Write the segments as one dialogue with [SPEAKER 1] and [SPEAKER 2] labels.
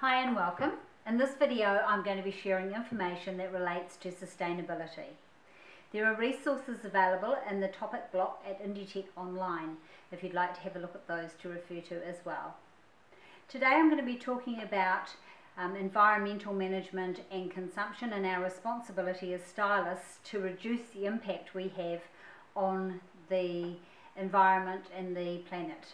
[SPEAKER 1] Hi and welcome. In this video I'm going to be sharing information that relates to sustainability. There are resources available in the topic block at Inditech Online if you'd like to have a look at those to refer to as well. Today I'm going to be talking about environmental management and consumption and our responsibility as stylists to reduce the impact we have on the environment and the planet.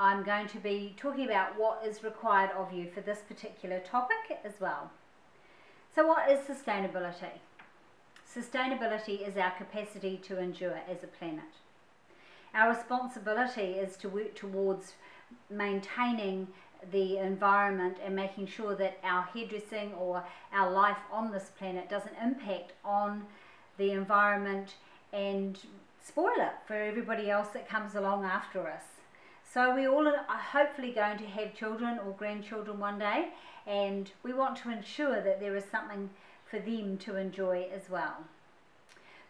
[SPEAKER 1] I'm going to be talking about what is required of you for this particular topic as well. So what is sustainability? Sustainability is our capacity to endure as a planet. Our responsibility is to work towards maintaining the environment and making sure that our hairdressing or our life on this planet doesn't impact on the environment and spoil it for everybody else that comes along after us. So we all are hopefully going to have children or grandchildren one day, and we want to ensure that there is something for them to enjoy as well.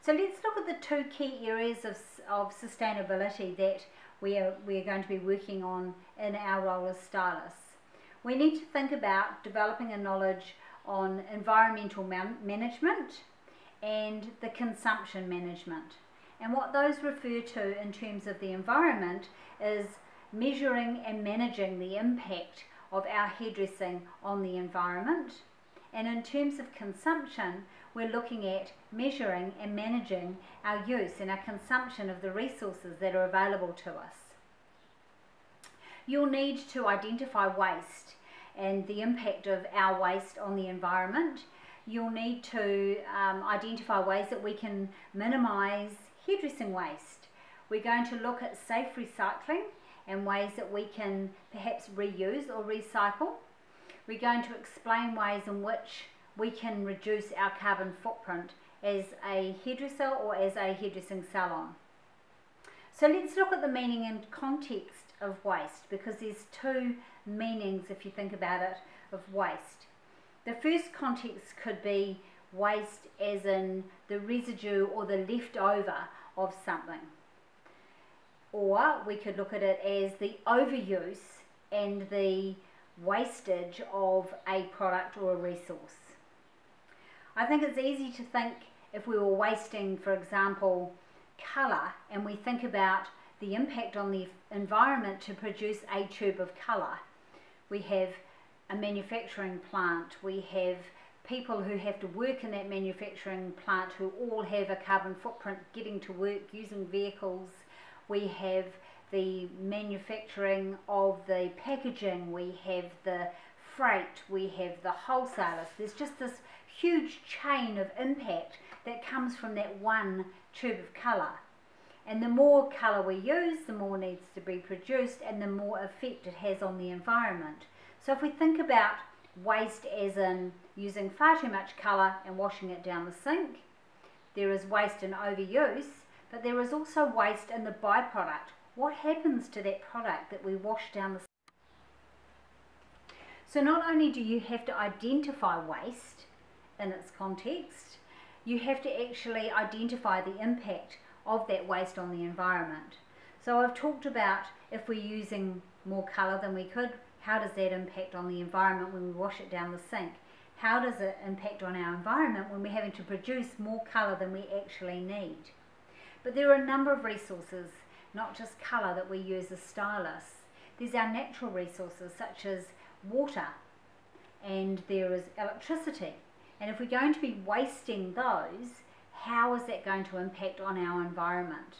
[SPEAKER 1] So let's look at the two key areas of sustainability that we are going to be working on in our role as stylists. We need to think about developing a knowledge on environmental management and the consumption management. And what those refer to in terms of the environment is measuring and managing the impact of our hairdressing on the environment. And in terms of consumption, we're looking at measuring and managing our use and our consumption of the resources that are available to us. You'll need to identify waste and the impact of our waste on the environment. You'll need to identify ways that we can minimise hairdressing waste. We're going to look at safe recycling and ways that we can perhaps reuse or recycle. We're going to explain ways in which we can reduce our carbon footprint as a hairdresser or as a hairdressing salon. So let's look at the meaning and context of waste, because there's two meanings, if you think about it, of waste. The first context could be waste as in the residue or the leftover of something. Or we could look at it as the overuse and the wastage of a product or a resource. I think it's easy to think if we were wasting, for example, colour, and we think about the impact on the environment to produce a tube of colour. We have a manufacturing plant, we have people who have to work in that manufacturing plant who all have a carbon footprint getting to work, using vehicles. We have the manufacturing of the packaging, we have the freight, we have the wholesalers. There's just this huge chain of impact that comes from that one tube of colour. And the more colour we use, the more needs to be produced and the more effect it has on the environment. So if we think about waste as in using far too much colour and washing it down the sink, there is waste in overuse, but there is also waste in the byproduct. What happens to that product that we wash down the sink? So not only do you have to identify waste in its context, you have to actually identify the impact of that waste on the environment. So I've talked about if we're using more colour than we could, how does that impact on the environment when we wash it down the sink? How does it impact on our environment when we're having to produce more colour than we actually need? But there are a number of resources, not just colour, that we use as stylists. There's our natural resources such as water, and there is electricity. And if we're going to be wasting those, how is that going to impact on our environment?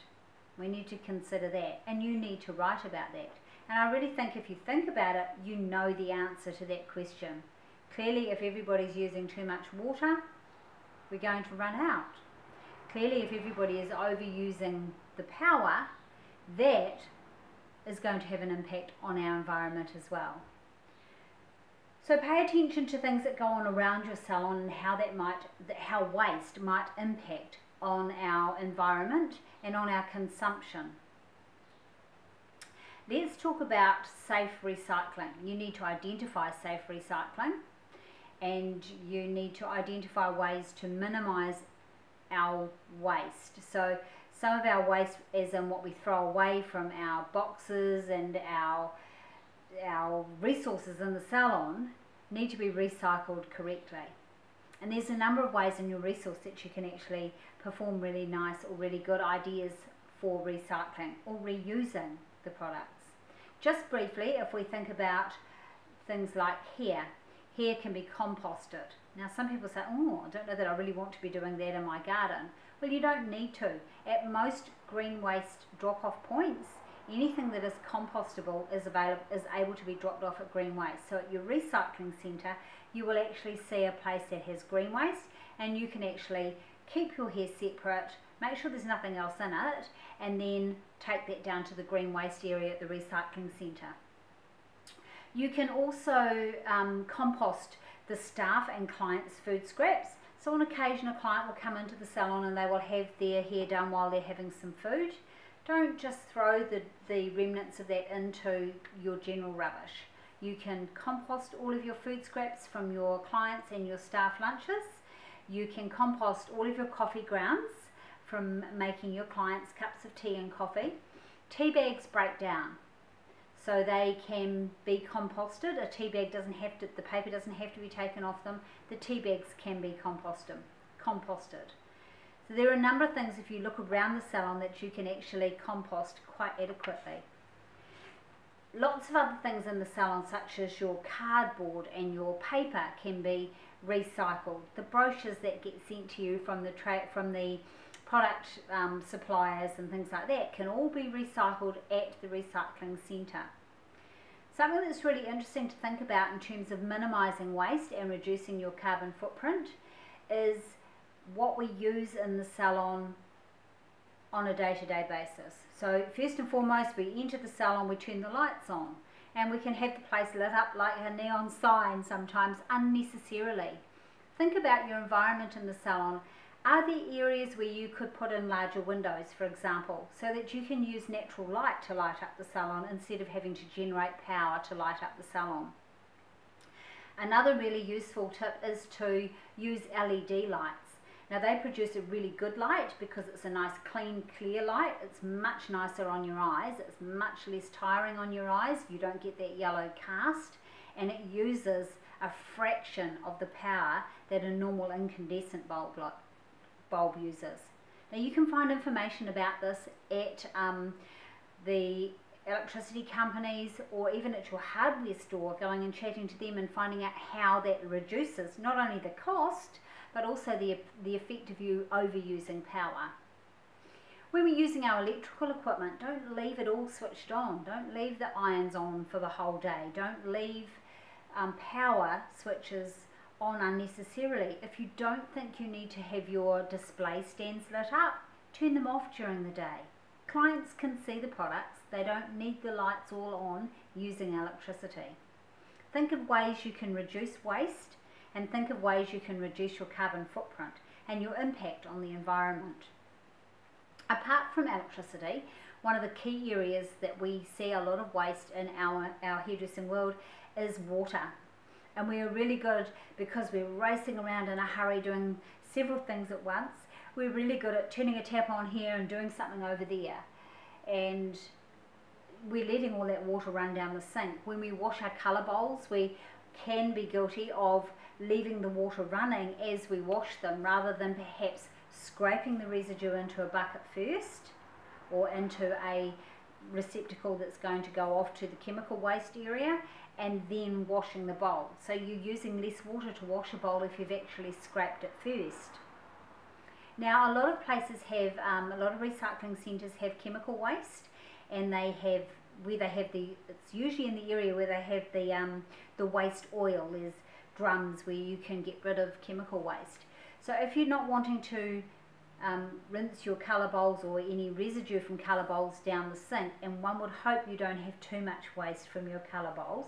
[SPEAKER 1] We need to consider that, and you need to write about that. And I really think if you think about it, you know the answer to that question. Clearly, if everybody's using too much water, we're going to run out. Clearly, if everybody is overusing the power, that is going to have an impact on our environment as well. So pay attention to things that go on around your salon and how waste might impact on our environment and on our consumption. Let's talk about safe recycling. You need to identify safe recycling, and you need to identify ways to minimise our waste. So some of our waste is in what we throw away from our boxes and our resources in the salon need to be recycled correctly. And there's a number of ways in your resource that you can actually perform really nice or really good ideas for recycling or reusing the products. Just briefly, if we think about things like hair can be composted. Now some people say, oh, I don't know that I really want to be doing that in my garden. Well, you don't need to. At most green waste drop-off points, anything that is compostable is able to be dropped off at green waste. So at your recycling centre, you will actually see a place that has green waste, and you can actually keep your hair separate, make sure there's nothing else in it, and then take that down to the green waste area at the recycling centre. You can also compost the staff and clients' food scraps. So on occasion a client will come into the salon and they will have their hair done while they're having some food. Don't just throw the remnants of that into your general rubbish. You can compost all of your food scraps from your clients and your staff lunches. You can compost all of your coffee grounds from making your clients cups of tea and coffee. Tea bags break down, so they can be composted. A tea bag doesn't have to, the paper doesn't have to be taken off them. The tea bags can be composted. So there are a number of things, if you look around the salon, that you can actually compost quite adequately. Lots of other things in the salon, such as your cardboard and your paper, can be recycled. The brochures that get sent to you from the product suppliers and things like that can all be recycled at the recycling centre. Something that's really interesting to think about in terms of minimising waste and reducing your carbon footprint is what we use in the salon on a day-to-day basis. So first and foremost, we enter the salon, we turn the lights on, and we can have the place lit up like a neon sign sometimes unnecessarily. Think about your environment in the salon. Are there areas where you could put in larger windows, for example, so that you can use natural light to light up the salon instead of having to generate power to light up the salon? Another really useful tip is to use LED lights. Now they produce a really good light because it's a nice clean, clear light. It's much nicer on your eyes. It's much less tiring on your eyes. You don't get that yellow cast, and it uses a fraction of the power that a normal incandescent bulb uses. Now you can find information about this at the electricity companies, or even at your hardware store, going and chatting to them and finding out how that reduces not only the cost but also the effect of you overusing power. When we're using our electrical equipment, don't leave it all switched on. Don't leave the irons on for the whole day. Don't leave power switches on unnecessarily. If you don't think you need to have your display stands lit up, turn them off during the day. Clients can see the products. They don't need the lights all on using electricity. Think of ways you can reduce waste, and think of ways you can reduce your carbon footprint and your impact on the environment. Apart from electricity, one of the key areas that we see a lot of waste in our hairdressing world is water. And we are really good, because we're racing around in a hurry doing several things at once, we're really good at turning a tap on here and doing something over there. And we're letting all that water run down the sink. When we wash our colour bowls, we can be guilty of leaving the water running as we wash them, rather than perhaps scraping the residue into a bucket first, or into a receptacle that's going to go off to the chemical waste area, and then washing the bowl. So you're using less water to wash a bowl if you've actually scraped it first. Now a lot of places have, a lot of recycling centres have chemical waste, and they have, where they have it's usually in the area where they have the waste oil. There's drums where you can get rid of chemical waste. So if you're not wanting to rinse your colour bowls or any residue from colour bowls down the sink, and one would hope you don't have too much waste from your colour bowls,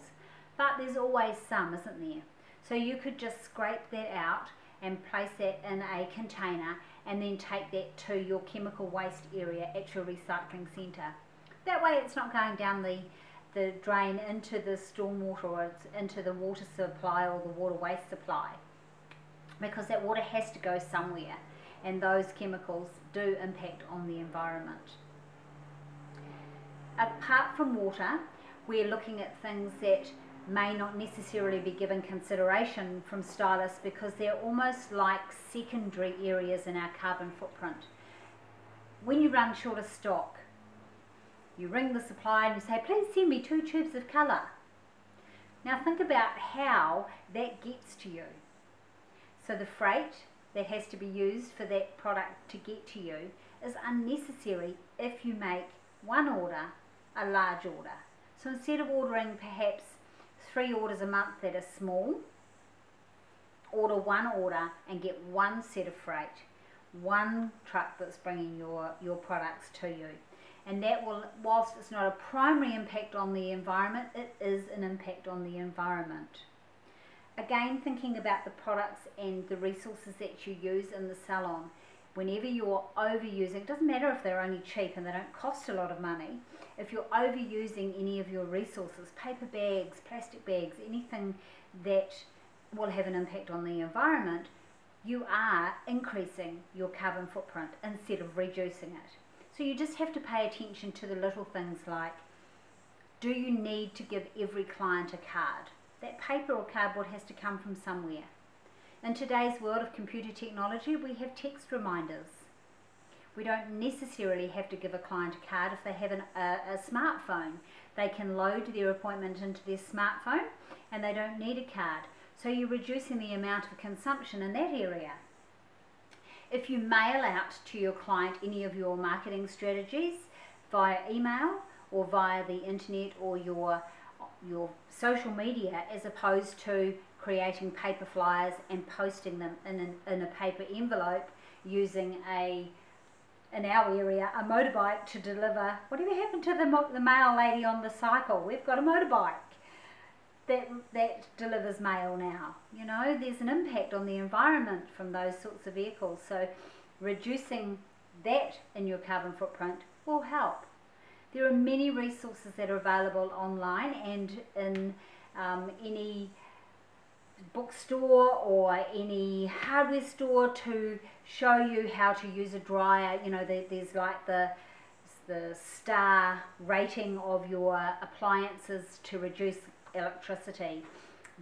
[SPEAKER 1] but there's always some, isn't there? So you could just scrape that out and place that in a container, and then take that to your chemical waste area at your recycling centre. That way it's not going down the drain into the stormwater, or it's into the water supply or the water waste supply, because that water has to go somewhere, and those chemicals do impact on the environment. Apart from water, we're looking at things that may not necessarily be given consideration from stylists because they're almost like secondary areas in our carbon footprint. When you run short of stock, you ring the supplier and you say, please send me 2 tubes of colour. Now think about how that gets to you. So the freight that has to be used for that product to get to you is unnecessary if you make one order a large order. So instead of ordering perhaps 3 orders a month that are small, order 1 order and get 1 set of freight, 1 truck that's bringing your products to you. And that will, whilst it's not a primary impact on the environment, it is an impact on the environment. Again, thinking about the products and the resources that you use in the salon, whenever you're overusing, it doesn't matter if they're only cheap and they don't cost a lot of money, if you're overusing any of your resources, paper bags, plastic bags, anything that will have an impact on the environment, you are increasing your carbon footprint instead of reducing it. So you just have to pay attention to the little things like, do you need to give every client a card? That paper or cardboard has to come from somewhere. In today's world of computer technology, we have text reminders. We don't necessarily have to give a client a card if they have a smartphone. They can load their appointment into their smartphone and they don't need a card. So you're reducing the amount of consumption in that area. If you mail out to your client any of your marketing strategies via email or via the internet or your social media, as opposed to creating paper flyers and posting them in a paper envelope using in our area, a motorbike to deliver. Whatever happened to the mail lady on the cycle? We've got a motorbike that delivers mail now. You know, there's an impact on the environment from those sorts of vehicles. So reducing that in your carbon footprint will help. There are many resources that are available online and in any bookstore or any hardware store to show you how to use a dryer. You know, there's like the star rating of your appliances to reduce electricity.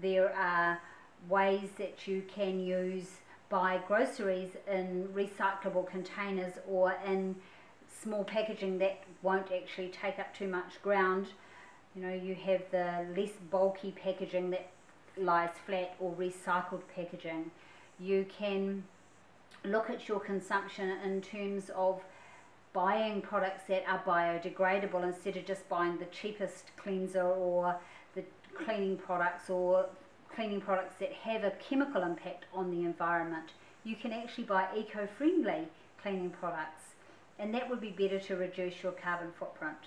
[SPEAKER 1] There are ways that you can buy groceries in recyclable containers or in small packaging that won't actually take up too much ground. You know, you have the less bulky packaging that lies flat or recycled packaging. You can look at your consumption in terms of buying products that are biodegradable instead of just buying the cheapest cleanser or the cleaning products or cleaning products that have a chemical impact on the environment. You can actually buy eco-friendly cleaning products, and that would be better to reduce your carbon footprint.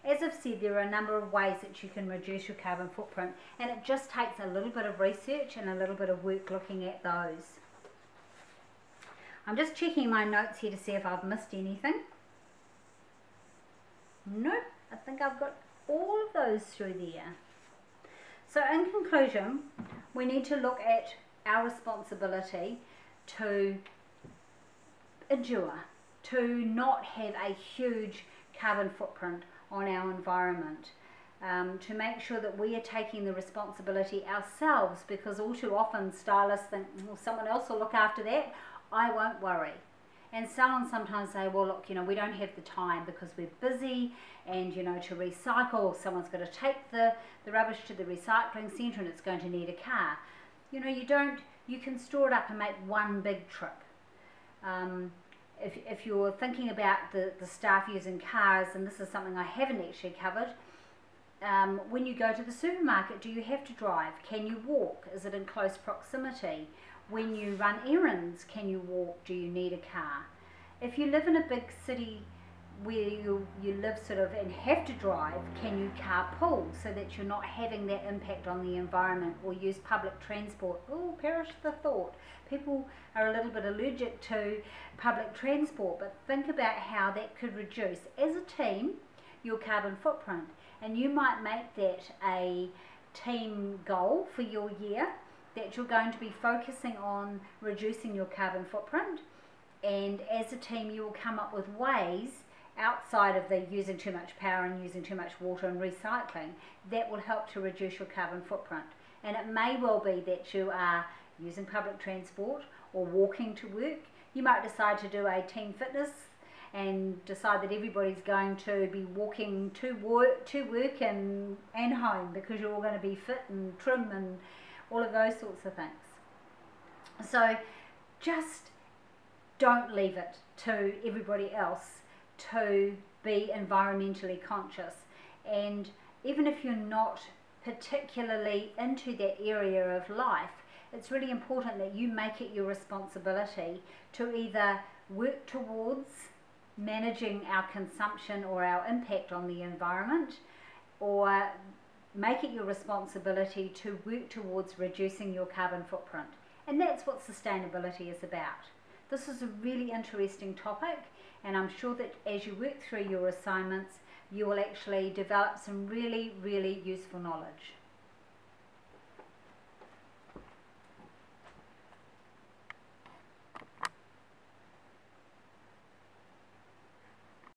[SPEAKER 1] As I've said, there are a number of ways that you can reduce your carbon footprint, and it just takes a little bit of research and a little bit of work looking at those. I'm just checking my notes here to see if I've missed anything. Nope, I think I've got all of those through there. So in conclusion, we need to look at our responsibility to endure, to not have a huge carbon footprint on our environment, to make sure that we are taking the responsibility ourselves, because all too often stylists think, well, someone else will look after that, I won't worry. And salons sometimes say, well, look, you know, we don't have the time because we're busy, and, you know, to recycle, someone's got to take the rubbish to the recycling centre and it's going to need a car. You know, you can store it up and make one big trip. If you're thinking about the staff using cars, and this is something I haven't actually covered, when you go to the supermarket, do you have to drive? Can you walk? Is it in close proximity? When you run errands, can you walk? Do you need a car? If you live in a big city where you live sort of and have to drive, can you carpool so that you're not having that impact on the environment, or use public transport? Oh, perish the thought. People are a little bit allergic to public transport, but think about how that could reduce, as a team, your carbon footprint. And you might make that a team goal for your year, that you're going to be focusing on reducing your carbon footprint, and as a team you will come up with ways outside of the using too much power and using too much water and recycling, that will help to reduce your carbon footprint. And it may well be that you are using public transport or walking to work. You might decide to do a team fitness and decide that everybody's going to be walking to work and home, because you're all going to be fit and trim and all of those sorts of things. So just don't leave it to everybody else to be environmentally conscious. And even if you're not particularly into that area of life, it's really important that you make it your responsibility to either work towards managing our consumption or our impact on the environment, or make it your responsibility to work towards reducing your carbon footprint. And that's what sustainability is about. This is a really interesting topic, and I'm sure that as you work through your assignments, you will actually develop some really, really useful knowledge.